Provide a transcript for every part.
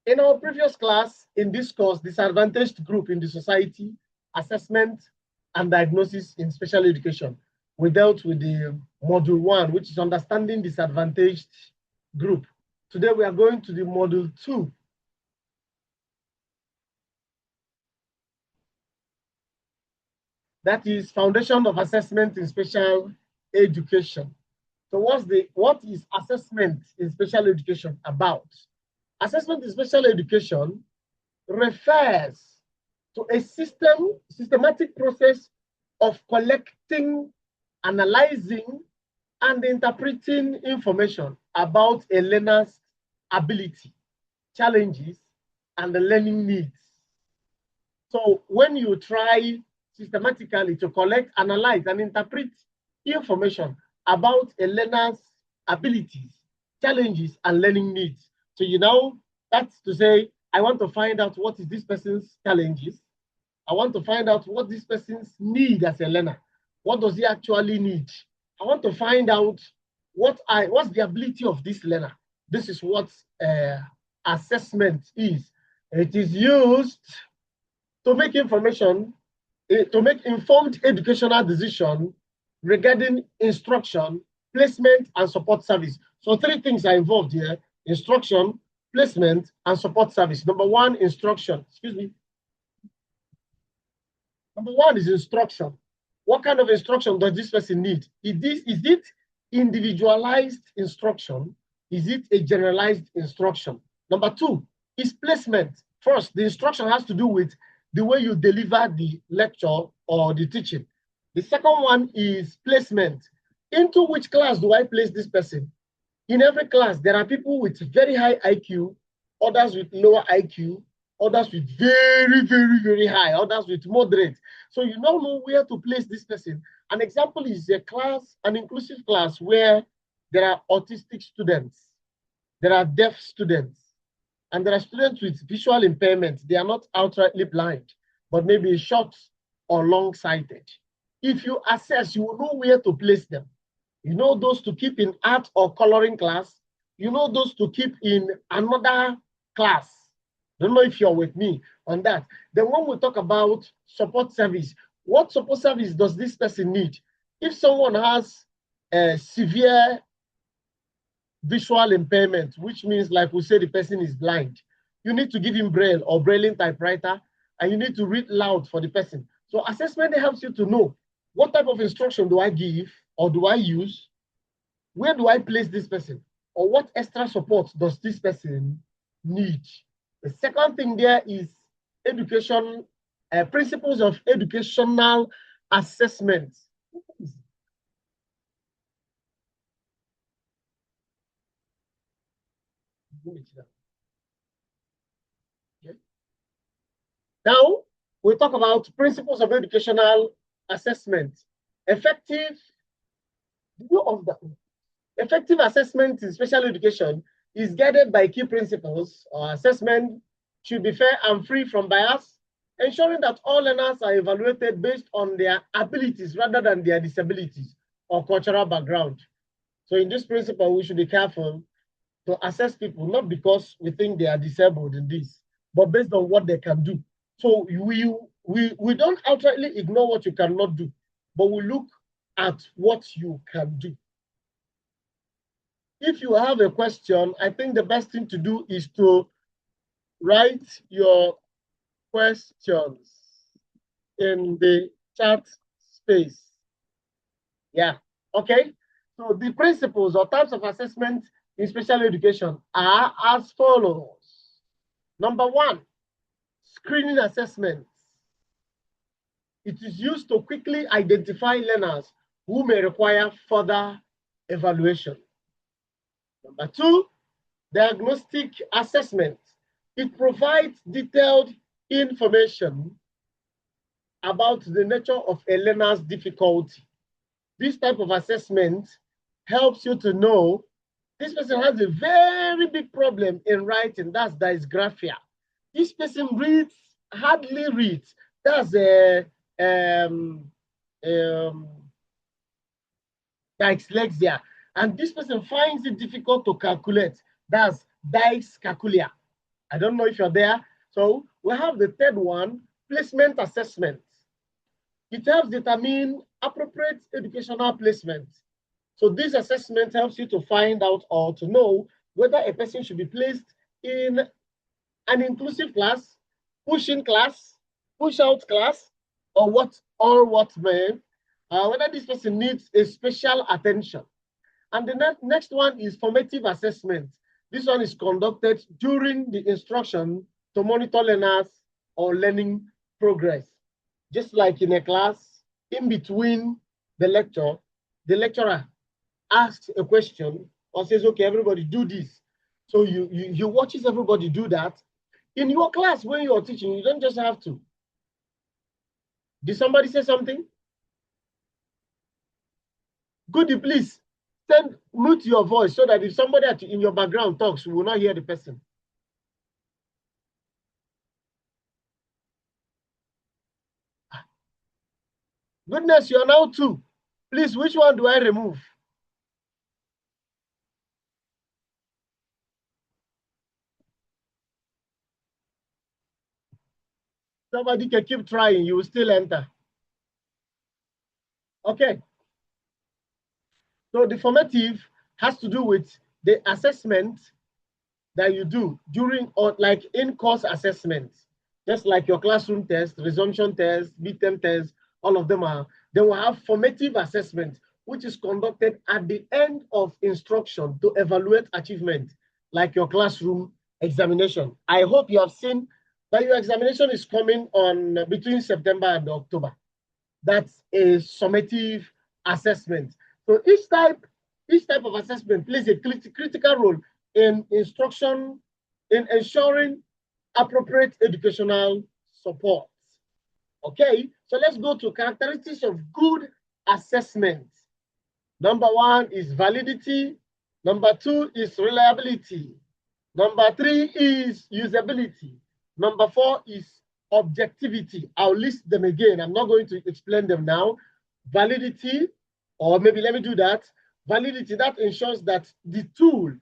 In our previous class, in this course, Disadvantaged Group in the Society, Assessment and Diagnosis in Special Education, we dealt with the Module 1, which is Understanding Disadvantaged Group. Today, we are going to the Module 2. That is Foundation of Assessment in Special Education. So what is assessment in special education about? Assessment in special education refers to a systematic process of collecting, analyzing, and interpreting information about a learner's ability, challenges, and the learning needs. So when you try systematically to collect, analyze, and interpret information about a learner's abilities, challenges, and learning needs. So that's to say, I want to find out what is this person's challenges. I want to find out what this person's need as a learner. What does he actually need? I want to find out what's the ability of this learner. This is what assessment is. It is used to make to make informed educational decision regarding instruction, placement, and support service. So 3 things are involved here: instruction, placement, and support service. Number 1, instruction. Excuse me. Number 1 is instruction. What kind of instruction does this person need? Is it individualized instruction? Is it a generalized instruction? Number 2 is placement. First, the instruction has to do with the way you deliver the lecture or the teaching. The second one is placement. Into which class do I place this person? In every class, there are people with very high IQ, others with lower IQ, others with very, very, very high, others with moderate. So you now know where to place this person. An example is an inclusive class where there are autistic students, there are deaf students, and there are students with visual impairment. They are not outrightly blind, but maybe short or long-sighted. If you assess, you will know where to place them. You know those to keep in art or coloring class. You know those to keep in another class. Don't know if you're with me on that. Then when we talk about support service, what support service does this person need? If someone has a severe visual impairment, which means, like we say, the person is blind, you need to give him braille or braille typewriter, and you need to read loud for the person. So assessment helps you to know what type of instruction do I give or do I use, where do I place this person, or what extra support does this person need. The second thing there is education, principles of educational assessment. Okay. Now, we'll talk about principles of educational assessment. Effective assessment in special education is guided by key principles. Assessment should be fair and free from bias, ensuring that all learners are evaluated based on their abilities rather than their disabilities or cultural background. So in this principle, we should be careful to assess people, not because we think they are disabled in this, but based on what they can do. So we don't outrightly ignore what you cannot do, but we look at what you can do. If you have a question, I think the best thing to do is to write your questions in the chat space. Yeah, okay. So the principles or types of assessment in special education are as follows. Number 1, screening assessments. It is used to quickly identify learners who may require further evaluation. Number 2, diagnostic assessment. It provides detailed information about the nature of a learner's difficulty. This type of assessment helps you to know this person has a very big problem in writing, that's dysgraphia. This person hardly reads, that's dyslexia. And this person finds it difficult to calculate, that's dyscalculia. I don't know if you're there. So we have the third one, placement assessment. It helps determine appropriate educational placement. So this assessment helps you to find out or to know whether a person should be placed in an inclusive class, push-in class, push-out class, or what may, whether this person needs a special attention. And the next one is formative assessment. This one is conducted during the instruction to monitor learners or learning progress. Just like in a class, in between the lecture, the lecturer asks a question or says, okay, everybody do this. So you watches everybody do that. In your class, when you're teaching, you don't just have to. Did somebody say something? Goody, please mute your voice so that if somebody in your background talks, we will not hear the person. Goodness, you're now two. Please, which one do I remove? Somebody can keep trying, you will still enter. Okay. So the formative has to do with the assessment that you do during or like in-course assessments, just like your classroom test, resumption test, midterm test, all of them are. Then we have formative assessment, which is conducted at the end of instruction to evaluate achievement, like your classroom examination. I hope you have seen that your examination is coming on between September and October. That's a summative assessment. So each type of assessment plays a critical role in instruction, in ensuring appropriate educational support. Okay, so let's go to characteristics of good assessment. Number one is validity. Number two is reliability. Number three is usability. Number four is objectivity. I'll list them again. I'm not going to explain them now. Validity, or maybe let me do that. Validity, that ensures that the tool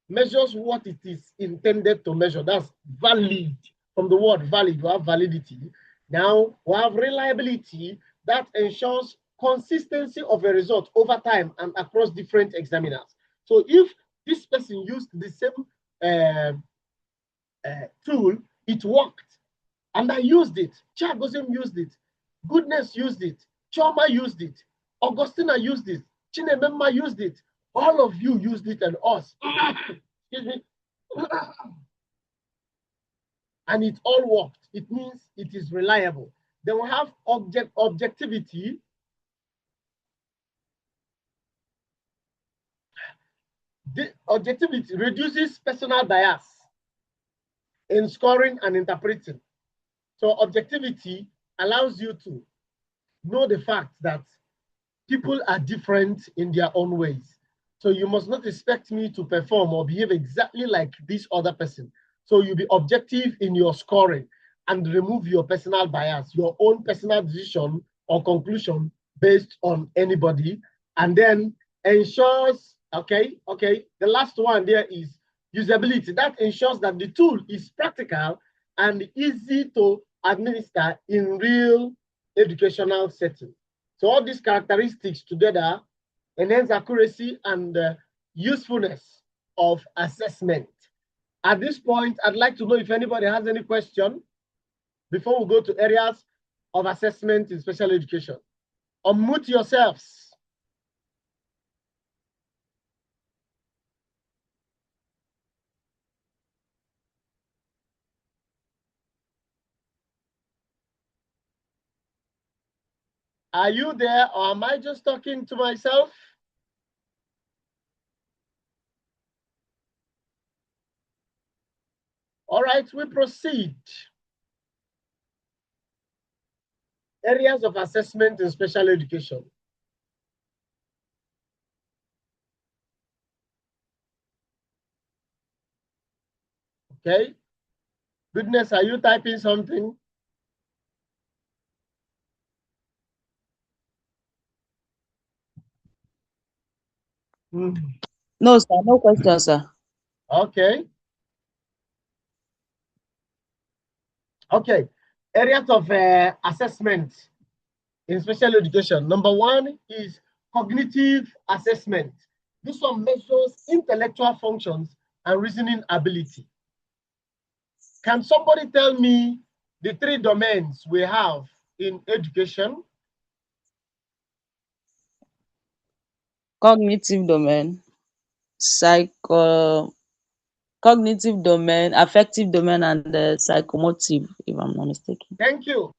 measures what it is intended to measure. That's valid. From the word valid, you have validity. Now, we have reliability that ensures consistency of a result over time and across different examiners. So if this person used the same tool, it worked. And I used it. Chagozim used it. Goodness used it. Choma used it. Augustina used it. Chinemema used it. All of you used it and us. Excuse me. And it all worked. It means it is reliable. Then we have objectivity. The objectivity reduces personal bias in scoring and interpreting. So objectivity allows you to know the fact that people are different in their own ways. So you must not expect me to perform or behave exactly like this other person. So you be objective in your scoring and remove your personal bias, your own personal decision or conclusion based on anybody, and then ensures, okay, the last one there is usability. That ensures that the tool is practical and easy to administer in real educational setting. So all these characteristics together enhance accuracy and usefulness of assessment. At this point, I'd like to know if anybody has any question before we go to areas of assessment in special education. Unmute yourselves. Are you there, or am I just talking to myself? All right, we proceed. Areas of assessment in special education. Okay. Goodness, are you typing something? No, sir. No question, sir. Okay. Okay, areas of assessment in special education. Number one is cognitive assessment. This one measures intellectual functions and reasoning ability. Can somebody tell me the three domains we have in education? Cognitive domain, cognitive domain, affective domain, and psychomotive, if I'm not mistaken. Thank you.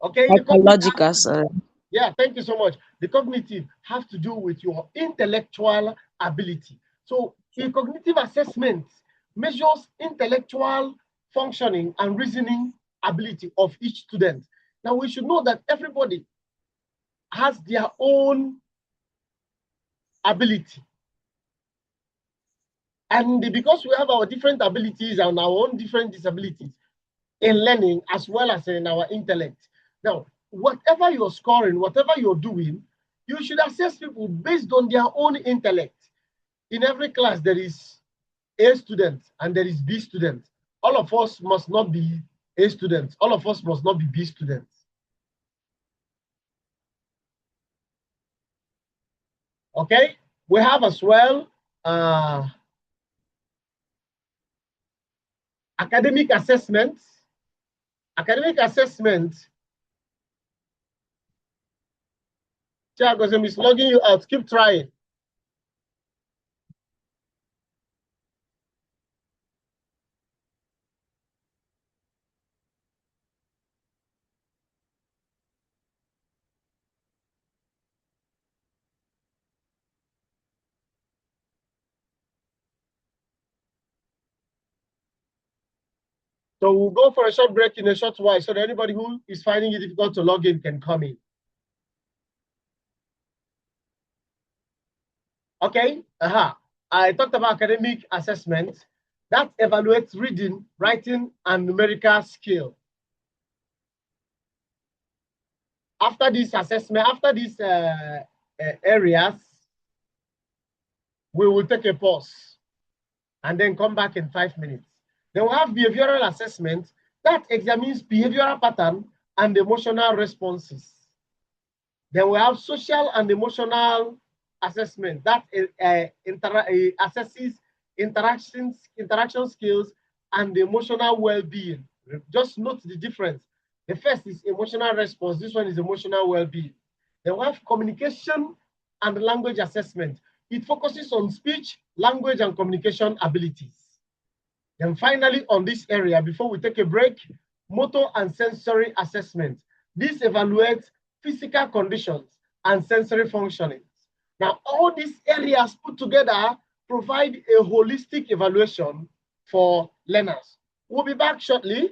Okay, the cognitive, Psychological, sorry. yeah, thank you so much. The cognitive has to do with your intellectual ability. So a cognitive assessment measures intellectual functioning and reasoning ability of each student. Now we should know that everybody has their own ability. And because we have our different abilities and our own different disabilities in learning as well as in our intellect. Now, whatever you're scoring, whatever you're doing, you should assess people based on their own intellect. In every class, there is A student and there is B student. All of us must not be A students. All of us must not be B students. Okay? We have as well academic assessment. Academic assessment. Chiagosem is logging you out. Keep trying. So we'll go for a short break in a short while so that anybody who is finding it difficult to log in can come in. Okay, I talked about academic assessment. That evaluates reading, writing, and numerical skill. After this assessment, after these areas, we will take a pause and then come back in 5 minutes. Then we'll have behavioral assessment that examines behavioral pattern and emotional responses. Then we have social and emotional assessment that assesses interaction skills and emotional well-being. Just note the difference. The first is emotional response. This one is emotional well-being. Then we have communication and language assessment. It focuses on speech, language, and communication abilities. Then finally, on this area, before we take a break, motor and sensory assessment. This evaluates physical conditions and sensory functioning. Now, all these areas put together provide a holistic evaluation for learners. We'll be back shortly.